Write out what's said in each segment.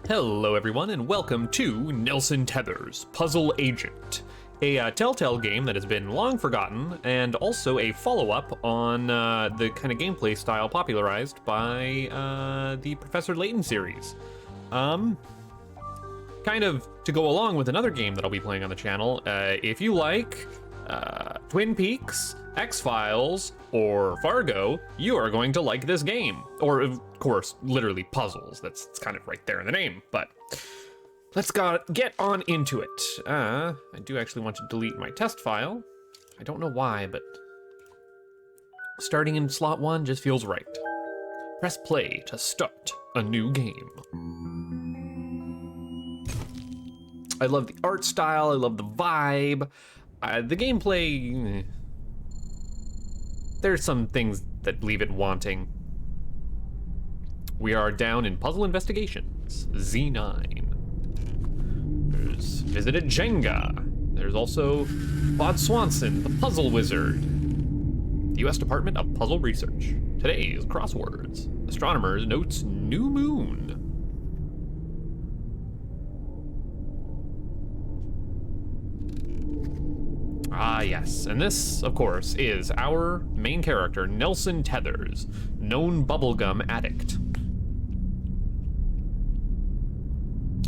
Hello everyone and welcome to Nelson Tethers Puzzle Agent, a Telltale game that has been long forgotten and also a follow-up on the kind of gameplay style popularized by the Professor Layton series. Kind of to go along with another game that I'll be playing on the channel, if you like Twin Peaks, X-Files, or Fargo, you are going to like this game. Or, of course, literally puzzles. That's kind of right there in the name, but let's get on into it. I do actually want to delete my test file. I don't know why, but starting in slot 1 just feels right. Press play to start a new game. I love the art style, I love the vibe. The gameplay, there's some things that leave it wanting. We are down in Puzzle Investigations, Z9. There's Visited Jenga. There's also Bod Swanson, the Puzzle Wizard. The U.S. Department of Puzzle Research. Today's crosswords. Astronomers notes new moon. Ah, yes, and this, of course, is our main character, Nelson Tethers, known bubblegum addict.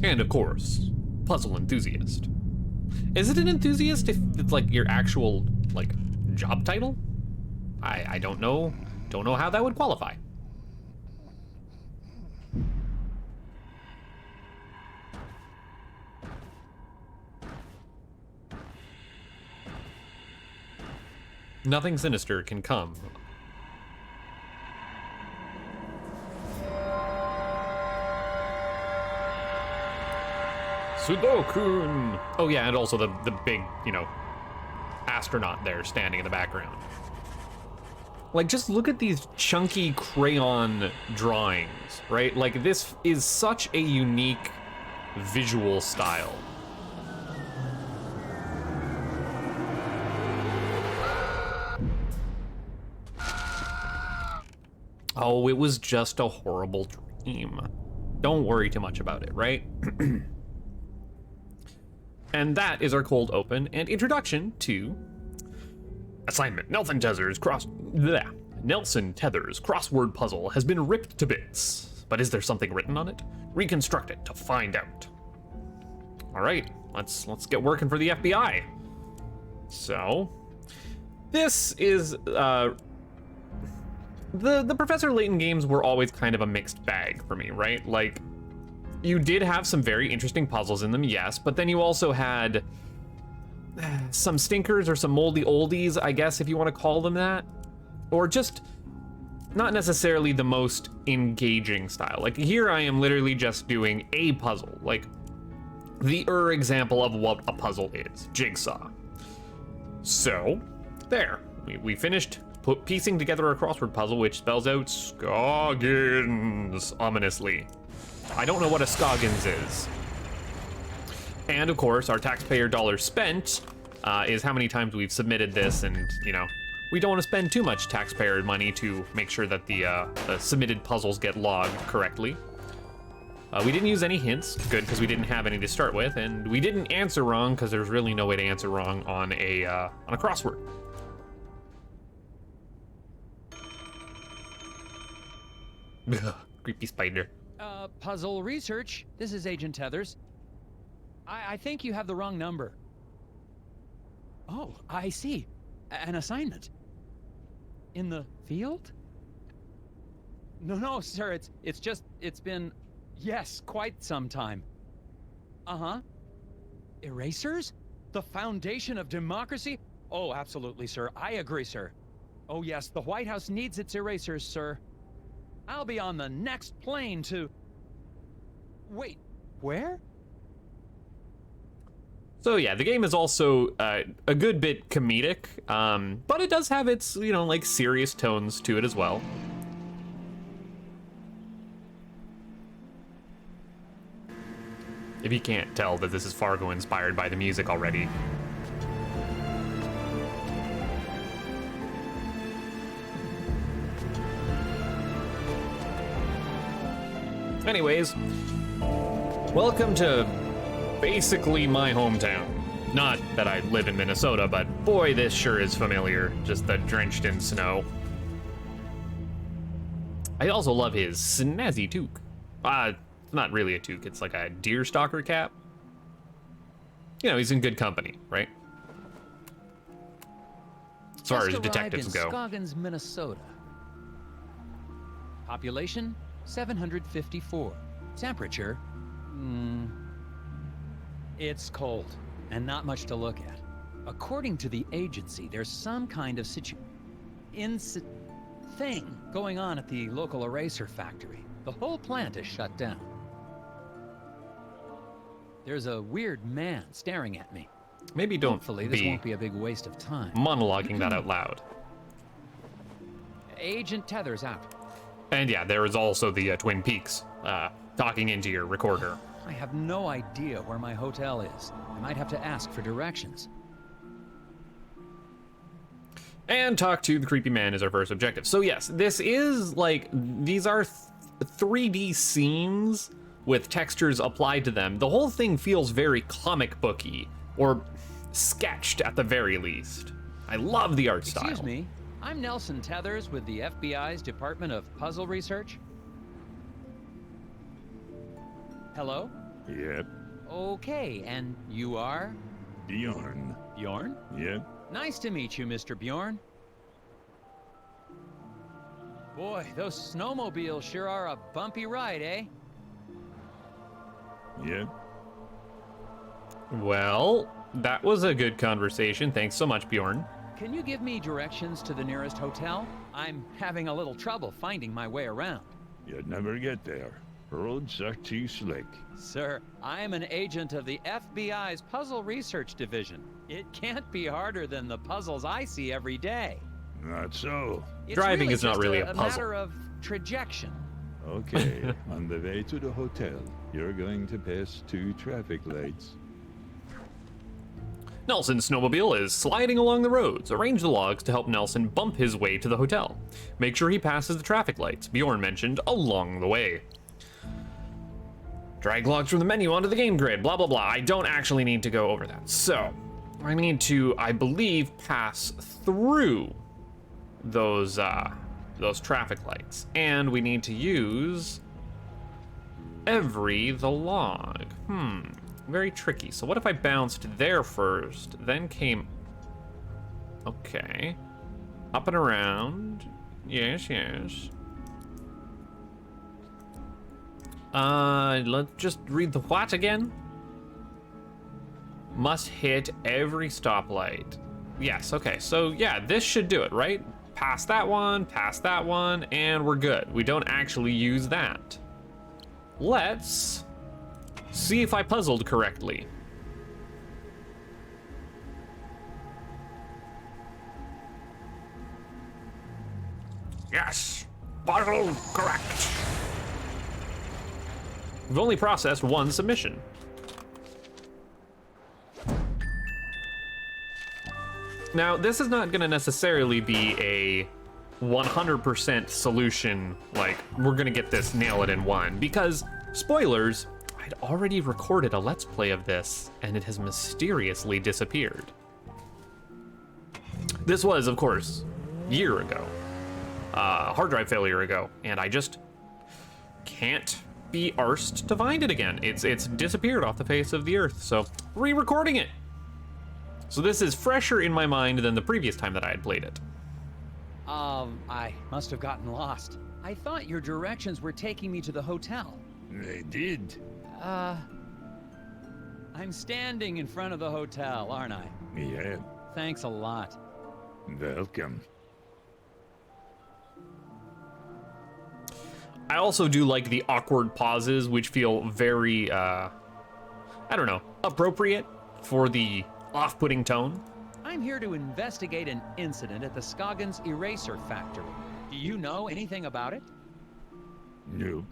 And, of course, puzzle enthusiast. Is it an enthusiast if it's, like, your actual, like, job title? I don't know. Don't know how that would qualify. Nothing sinister can come. Sudoku! Oh yeah, and also the big, astronaut there standing in the background. Like, just look at these chunky crayon drawings, right? Like, this is such a unique visual style. Oh, it was just a horrible dream. Don't worry too much about it, right? And that is our cold open and introduction to assignment. Nelson Tethers crossword puzzle has been ripped to bits. But is there something written on it? Reconstruct it to find out. All right, let's get working for the FBI. So, this is the Professor Layton games were always kind of a mixed bag for me, right? Like, you did have some very interesting puzzles in them, yes, but then you also had some stinkers or some moldy oldies, I guess, if you want to call them that. Or just not necessarily the most engaging style. Like, here I am literally just doing a puzzle, like the example of what a puzzle is, Jigsaw. So, there, we finished piecing together a crossword puzzle which spells out Scoggins ominously. I don't know what a Scoggins is. And of course, our taxpayer dollars spent is how many times we've submitted this, and we don't want to spend too much taxpayer money to make sure that the submitted puzzles get logged correctly. We didn't use any hints, good, because we didn't have any to start with, and we didn't answer wrong because there's really no way to answer wrong on a crossword. Creepy spider. Puzzle research. This is Agent Tethers. I think you have the wrong number. Oh, I see. An assignment. In the field? No, sir. It's been, yes, quite some time. Uh-huh. Erasers? The foundation of democracy? Oh, absolutely, sir. I agree, sir. Oh, yes, the White House needs its erasers, sir. I'll be on the next plane to... Wait, where? So yeah, the game is also a good bit comedic, but it does have its, like serious tones to it as well. If you can't tell that this is Fargo inspired by the music already. Anyways, Welcome to basically my hometown. Not that I live in Minnesota, but boy, this sure is familiar. Just the drenched in snow. I also love his snazzy toque. It's not really a toque, it's like a deer stalker cap. You know, he's in good company, right? As far as detectives go. Scoggins, Minnesota. Population 754. Temperature, it's cold and not much to look at. According to the agency, there's some kind of thing going on at the local eraser factory. The whole plant is shut down. There's a weird man staring at me. Maybe don't Hopefully, this won't be a big waste of time. monologuing that out loud. Agent Tethers out. And yeah, there is also the Twin Peaks talking into your recorder. I have no idea where my hotel is. I might have to ask for directions. And talk to the creepy man is our first objective. So yes, this is like, these are 3D scenes with textures applied to them. The whole thing feels very comic booky, or sketched at the very least. I love the art style. Excuse me, I'm Nelson Tethers with the FBI's Department of Puzzle Research. Hello? Yep. Okay, and you are? Bjorn. Bjorn? Yep. Nice to meet you, Mr. Bjorn. Boy, those snowmobiles sure are a bumpy ride, eh? Yep. Well, that was a good conversation. Thanks so much, Bjorn. Can you give me directions to the nearest hotel? I'm having a little trouble finding my way around. You'd never get there. Roads are too slick. Sir, I'm an agent of the FBI's Puzzle Research Division. It can't be harder than the puzzles I see every day. Not so. It's Driving is not just really a puzzle. matter of trajection. Okay, on the way to the hotel, you're going to pass 2 traffic lights. Nelson's snowmobile is sliding along the roads. Arrange the logs to help Nelson bump his way to the hotel. Make sure he passes the traffic lights Bjorn mentioned along the way. Drag logs from the menu onto the game grid, blah, blah, blah. I don't actually need to go over that. So, I need to, I believe, pass through those traffic lights. And we need to use the log. Very tricky. So what if I bounced there first, then came... Okay. Up and around. Yes, yes. Let's just read the what again? Must hit every stoplight. Yes, okay. So yeah, this should do it, right? Past that one, and we're good. We don't actually use that. Let's see if I puzzled correctly. Yes, puzzle correct. We've only processed 1 submission. Now, this is not gonna necessarily be a 100% solution, like, we're gonna get this, nail it in one, because, spoilers, I'd already recorded a Let's Play of this, and it has mysteriously disappeared. This was, of course, a year ago, hard drive failure ago, and I just can't be arsed to find it again. It's disappeared off the face of the earth, so re-recording it. So this is fresher in my mind than the previous time that I had played it. I must have gotten lost. I thought your directions were taking me to the hotel. They did. I'm standing in front of the hotel, aren't I? Yeah. Thanks a lot. Welcome. I also do like the awkward pauses, which feel very, I don't know, appropriate for the off-putting tone. I'm here to investigate an incident at the Scoggins Eraser Factory. Do you know anything about it? Nope.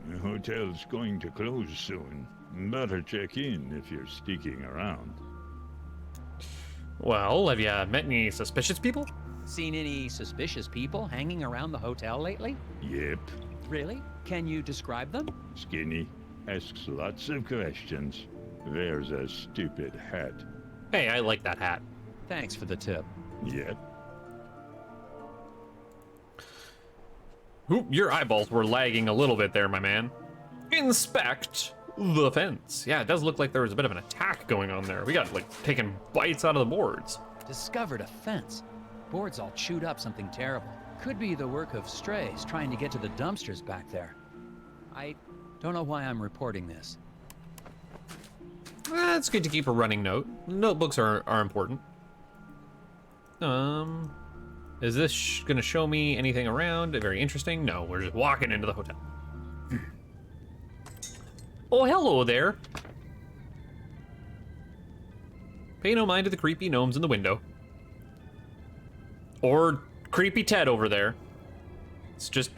The hotel's going to close soon. Better check in if you're sticking around. Well, have you met any suspicious people? Seen any suspicious people hanging around the hotel lately? Yep. Really? Can you describe them? Skinny, asks lots of questions. Wears a stupid hat. Hey, I like that hat. Thanks for the tip. Yet, Oop, your eyeballs were lagging a little bit there, my man. Inspect the fence. Yeah, it does look like there was a bit of an attack going on there. We got, like, taking bites out of the boards. Discovered a fence. Boards all chewed up, something terrible. Could be the work of strays trying to get to the dumpsters back there. I don't know why I'm reporting this. It's good to keep a running note. Notebooks are important. Is this gonna show me anything around? Very interesting? No, we're just walking into the hotel. Oh, hello there. Pay no mind to the creepy gnomes in the window. Or creepy Ted over there. It's just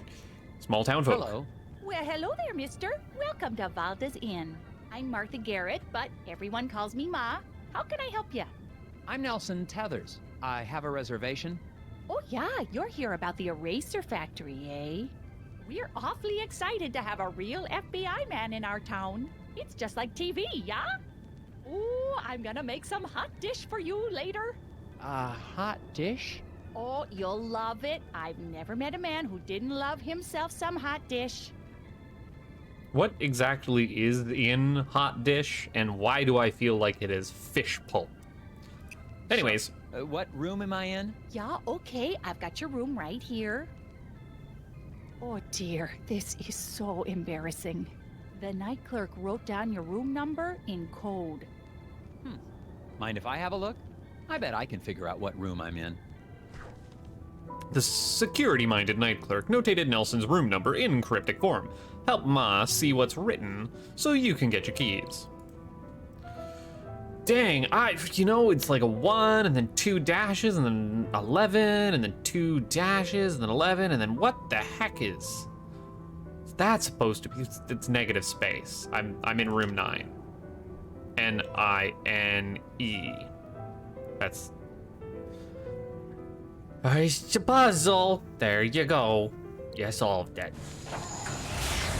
small town folk. Hello. Well, hello there, mister. Welcome to Valda's Inn. I'm Martha Garrett, but everyone calls me Ma. How can I help you? I'm Nelson Tethers. I have a reservation. Oh, yeah, you're here about the eraser factory, eh? We're awfully excited to have a real FBI man in our town. It's just like TV, yeah? Ooh, I'm gonna make some hot dish for you later. A hot dish? Oh, you'll love it. I've never met a man who didn't love himself some hot dish. What exactly is in hot dish, and why do I feel like it is fish pulp? Anyways, What room am I in? Yeah, okay, I've got your room right here. Oh dear, this is so embarrassing. The night clerk wrote down your room number in code. Mind if I have a look? I bet I can figure out what room I'm in. the security-minded night clerk notated Nelson's room number in cryptic form. Help Ma see what's written so you can get your keys. Dang, it's like a 1 and then 2 dashes and then 11 and then 2 dashes and then 11 and then what the heck is that supposed to be? It's negative space. I'm in room 9. N-I-N-E. That's... It's a puzzle. There you go. You solved it.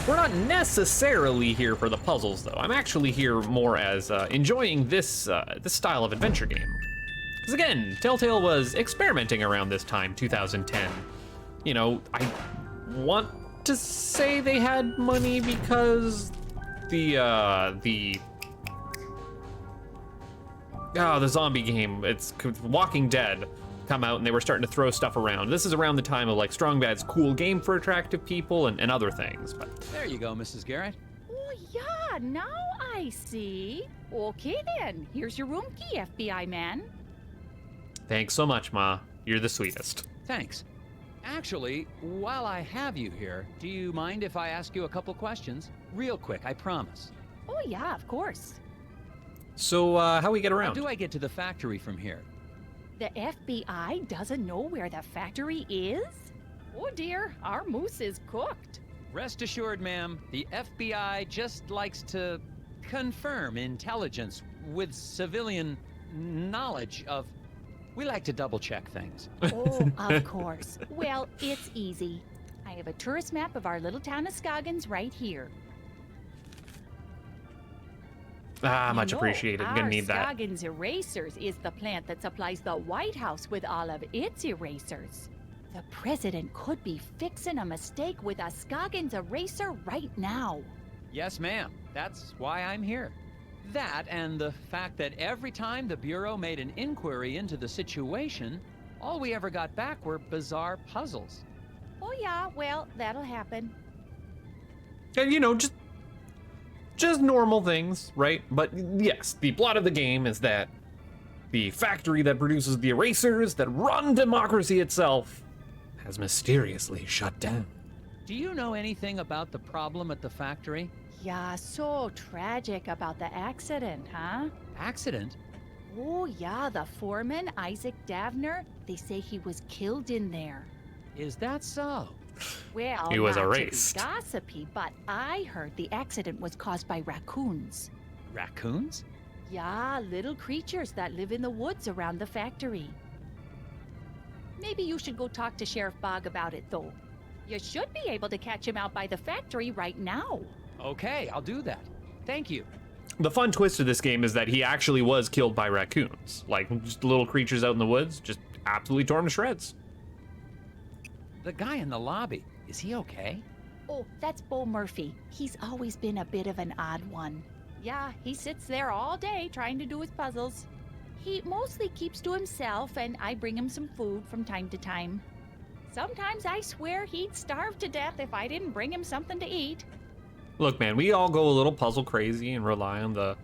We're not necessarily here for the puzzles, though. I'm actually here more as enjoying this style of adventure game. Because again, Telltale was experimenting around this time, 2010. You know, I want to say they had money because the zombie game, it's Walking Dead, come out and they were starting to throw stuff around. This is around the time of like Strong Bad's cool game for attractive people and other things. But There you go, Mrs. Garrett. Oh yeah, now I see. Okay then, here's your room key, FBI man. thanks so much, Ma. You're the sweetest. Thanks. Actually, while I have you here, do you mind if I ask you a couple questions? Real quick, I promise. Oh yeah, of course. So, how we get How around? do I get to the factory from here? The FBI doesn't know where the factory is? Oh dear, our moose is cooked. Rest assured, ma'am, the FBI just likes to confirm intelligence with civilian knowledge of... We like to double-check things. Oh, of course. Well, it's easy. I have a tourist map of our little town of Scoggins right here. Much You know, appreciated. I'm gonna need that. Scoggins Erasers is the plant that supplies the White House with all of its erasers. The president could be fixing a mistake with a Scoggins eraser right now. Yes, ma'am. That's why I'm here. That and the fact that every time the Bureau made an inquiry into the situation, all we ever got back were bizarre puzzles. Oh yeah, well, that'll happen. And just normal things, right? But yes, the plot of the game is that the factory that produces the erasers that run democracy itself has mysteriously shut down. Do you know anything about the problem at the factory? Yeah, so tragic about the accident, huh? Accident? Oh yeah, the foreman, Isaac Davner, they say he was killed in there. Is that so? Well, He was not erased. to be gossipy, but I heard the accident was caused by raccoons. Raccoons? Yeah, little creatures that live in the woods around the factory. Maybe you should go talk to Sheriff Bogg about it, though. You should be able to catch him out by the factory right now. Okay, I'll do that. Thank you. The fun twist of this game is that he actually was killed by raccoons. Like, just little creatures out in the woods, just absolutely tore him to shreds. The guy in the lobby, is he okay? Oh, that's Bo Murphy. He's always been a bit of an odd one. Yeah, he sits there all day trying to do his puzzles. He mostly keeps to himself, and I bring him some food from time to time. Sometimes I swear he'd starve to death if I didn't bring him something to eat. Look, man, we all go a little puzzle crazy and rely on the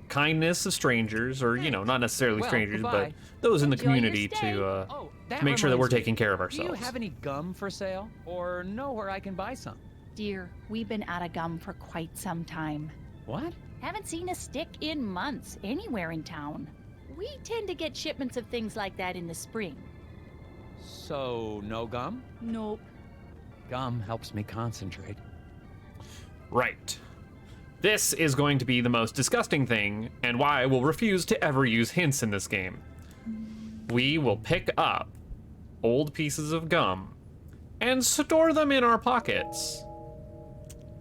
kindness of strangers, or not necessarily Well, strangers, goodbye. but those in the Enjoy your community stay. to That make sure that we're reminds me. taking care of Do ourselves. you have any gum for sale? Or know where I can buy some? Dear, we've been out of gum for quite some time. What? Haven't seen a stick in months anywhere in town. We tend to get shipments of things like that in the spring. So, no gum? Nope. Gum helps me concentrate. Right. This is going to be the most disgusting thing, and why I will refuse to ever use hints in this game. We will pick up old pieces of gum and store them in our pockets.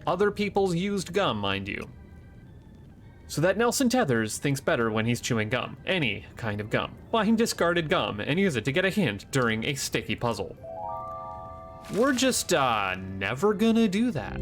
Other people's used gum, mind you. So that Nelson Tethers thinks better when he's chewing gum. Any kind of gum. Find discarded gum and use it to get a hint during a sticky puzzle. We're just, never gonna do that.